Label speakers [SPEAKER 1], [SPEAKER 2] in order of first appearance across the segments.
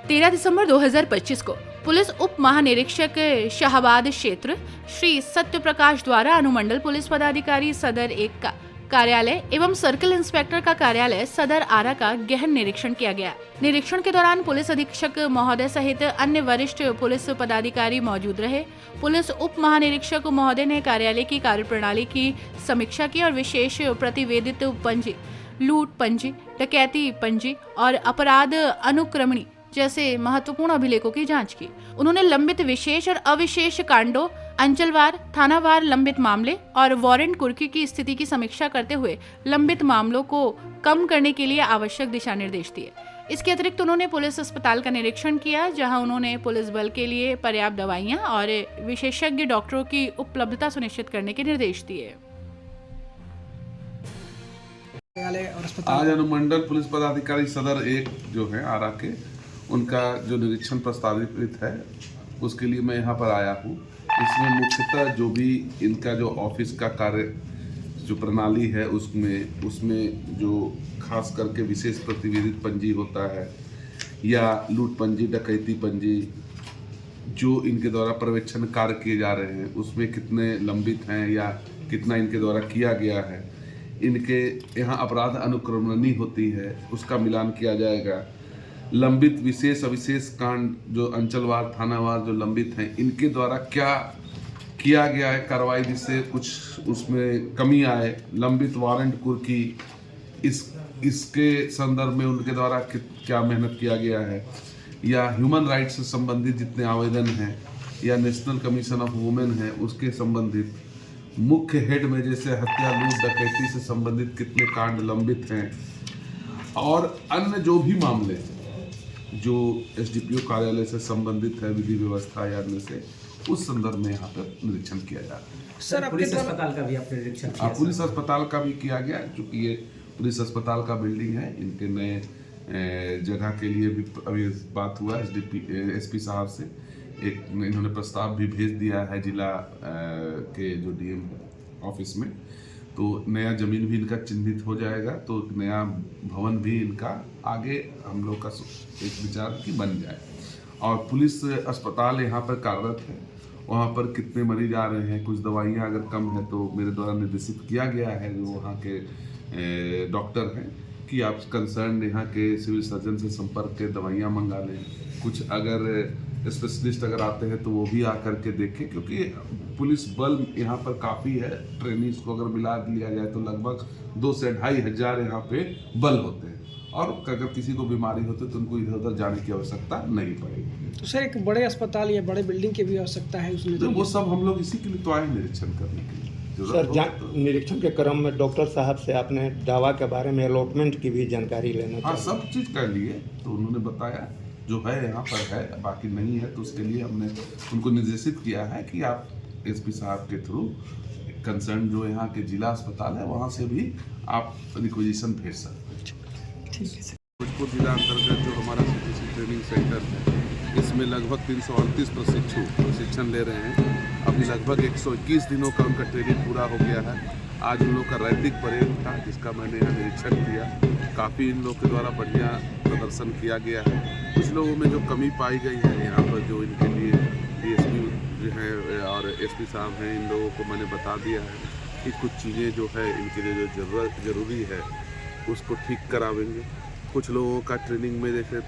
[SPEAKER 1] 13 दिसंबर 2025 को पुलिस उप महानिरीक्षक शाहबाद क्षेत्र श्री सत्य प्रकाश द्वारा अनुमंडल पुलिस पदाधिकारी सदर 1 का कार्यालय एवं सर्किल इंस्पेक्टर का कार्यालय सदर आरा का गहन निरीक्षण किया गया। निरीक्षण के दौरान पुलिस अधीक्षक महोदय सहित अन्य वरिष्ठ पुलिस पदाधिकारी मौजूद रहे। पुलिस उप महानिरीक्षक महोदय ने कार्यालय की कार्यप्रणाली की समीक्षा की और विशेष प्रतिवेदित पंजी, लूट पंजी, डकैती पंजी और अपराध अनुक्रमणी जैसे महत्वपूर्ण अभिलेखों की जांच की। उन्होंने लंबित विशेष और अविशेष कांडों, अंचलवार, थानावार लंबित मामले और वारंट कुर्की की स्थिति की समीक्षा करते हुए लंबित मामलों को कम करने के लिए आवश्यक दिशा निर्देश दिए। इसके अतिरिक्त उन्होंने पुलिस अस्पताल का निरीक्षण किया, जहां उन्होंने पुलिस बल के लिए पर्याप्त दवाइयां और विशेषज्ञ डॉक्टरों की उपलब्धता सुनिश्चित करने के निर्देश दिए।
[SPEAKER 2] आज अनुमंडल पुलिस पदाधिकारी सदर 1 जो है आरा के, उनका जो निरीक्षण प्रस्तावित है उसके लिए मैं यहाँ पर आया हूँ। इसमें मुख्यतः जो भी इनका जो ऑफिस का कार्य जो प्रणाली है उसमें जो खास करके विशेष प्रतिवेदित पंजी होता है या लूट पंजी, डकैती पंजी, जो इनके द्वारा पर्यवेक्षण कार्य किए जा रहे हैं उसमें कितने लंबित हैं या कितना इनके द्वारा किया गया है। इनके यहाँ अपराध अनुक्रमणी होती है, उसका मिलान किया जाएगा। लंबित विशेष अविशेष कांड जो अंचलवार, थानावार जो लंबित हैं, इनके द्वारा क्या किया गया है कार्रवाई जिससे कुछ उसमें कमी आए। लंबित वारंट कुर्की, इसके संदर्भ में उनके द्वारा क्या मेहनत किया गया है, या ह्यूमन राइट्स से संबंधित जितने आवेदन हैं या नेशनल कमीशन ऑफ वुमेन है उसके संबंधित, मुख्य हेड में जैसे हत्या, लूट, डकैती से संबंधित कितने कांड लंबित हैं, और अन्य जो भी मामले जो एसडीपीओ कार्यालय से संबंधित है, विधि व्यवस्था या अन्य से, उस संदर्भ में यहाँ पर निरीक्षण किया जा रहा है।
[SPEAKER 3] सर, पुलिस अस्पताल का भी आपने निरीक्षण किया?
[SPEAKER 2] पुलिस अस्पताल का भी किया गया, क्योंकि ये पुलिस अस्पताल का बिल्डिंग है। इनके नए जगह के लिए भी अभी बात हुआ एसपी साहब से। एक इन्होंने प्रस्ताव भी भेज दिया है जिला के जो डीएम ऑफिस में, तो नया जमीन भी इनका चिन्हित हो जाएगा, तो नया भवन भी इनका आगे हम लोग का एक विचार की बन जाए। और पुलिस अस्पताल यहाँ पर कार्यरत है, वहाँ पर कितने मरीज आ रहे हैं, कुछ दवाइयाँ अगर कम है तो मेरे द्वारा निर्देशित किया गया है जो वहाँ के डॉक्टर हैं कि आप कंसर्न यहाँ के सिविल सर्जन से संपर्क के दवाइयाँ मंगा लें। कुछ अगर स्पेशलिस्ट अगर आते हैं तो वो भी आकर के देखें, क्योंकि पुलिस बल यहाँ पर काफ़ी है। ट्रेनिंग्स को अगर मिला लिया जाए तो लगभग 2 से 2.5 हज़ार यहाँ पे बल होते हैं, और अगर किसी को बीमारी होती है तो उनको इधर उधर जाने की आवश्यकता नहीं पड़ेगी।
[SPEAKER 3] तो सर, एक बड़े अस्पताल या बड़े बिल्डिंग की भी आवश्यकता है उसमें?
[SPEAKER 2] तो वो सब हम लोग इसी के लिए तो आए निरीक्षण करने के लिए।
[SPEAKER 4] सर, निरीक्षण के क्रम में डॉक्टर साहब से आपने दवा के बारे में अलॉटमेंट की भी जानकारी लेना?
[SPEAKER 2] हाँ, सब चीज़ कर लिए, तो उन्होंने बताया जो है यहाँ पर है, बाकी नहीं है तो उसके लिए हमने उनको निर्देशित किया है कि आप एसपी साहब के थ्रू कंसर्न जो यहाँ के जिला अस्पताल है वहाँ से भी आप रिक्वेजिशन भेज सकते हैं।
[SPEAKER 3] ठीक है सर।
[SPEAKER 2] भोजपुर जिला अंतर्गत जो हमारा सीटीसी ट्रेनिंग सेंटर है, इसमें लगभग 338 प्रशिक्षु प्रशिक्षण ले रहे हैं। अभी लगभग 121 दिनों का उनका ट्रेनिंग पूरा हो गया है। आज उन लोग का रैतिक परेड था जिसका मैंने यहाँ निरीक्षण किया। काफ़ी इन लोग के द्वारा बढ़िया प्रदर्शन किया गया है। कुछ लोगों में जो कमी पाई गई है यहाँ पर, जो इनके लिए डीएसपी जो है और एसपी साहब हैं, इन लोगों को मैंने बता दिया है कि कुछ चीज़ें जो है इनके लिए जो ज़रूरी है उसको ठीक करावेंगे। कुछ लोगों का ट्रेनिंग में जैसे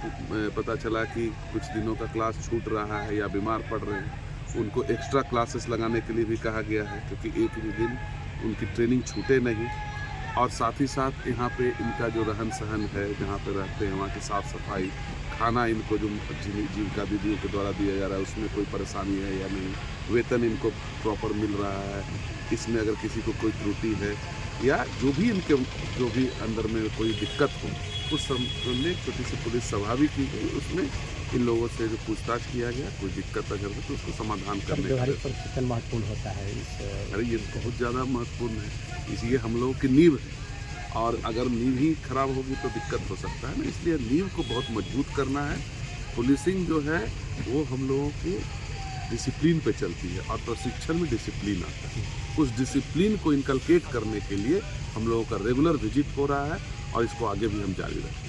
[SPEAKER 2] पता चला कि कुछ दिनों का क्लास छूट रहा है या बीमार पड़ रहे हैं, उनको एक्स्ट्रा क्लासेस लगाने के लिए भी कहा गया है, क्योंकि एक भी दिन उनकी ट्रेनिंग छूटे नहीं। और साथ ही साथ यहाँ पे इनका जो रहन सहन है, जहाँ पे रहते हैं वहाँ की साफ़ सफाई, खाना इनको जो जीविका दीदियों के द्वारा दिया जा रहा है उसमें कोई परेशानी है या नहीं, वेतन इनको प्रॉपर मिल रहा है, इसमें अगर किसी को कोई त्रुटि है या जो भी अंदर में कोई दिक्कत हो, उस संबंध में छोटी सी पुलिस सभा भी की गई। उसमें इन लोगों से जो पूछताछ किया गया, कोई दिक्कत अगर हो तो उसको समाधान करने का
[SPEAKER 3] प्रशिक्षण महत्वपूर्ण होता है।
[SPEAKER 2] अरे ये बहुत ज़्यादा महत्वपूर्ण है, इसलिए हम लोगों की नींव है, और अगर नींव ही खराब होगी तो दिक्कत हो सकता है ना। इसलिए नींव को बहुत मजबूत करना है। पुलिसिंग जो है वो हम लोगों की डिसिप्लिन पे चलती है, और प्रशिक्षण में डिसिप्लिन आता है। उस डिसिप्लिन को इनकलकेट करने के लिए हम लोगों का रेगुलर विजिट हो रहा है, और इसको आगे भी हम जारी रखेंगे।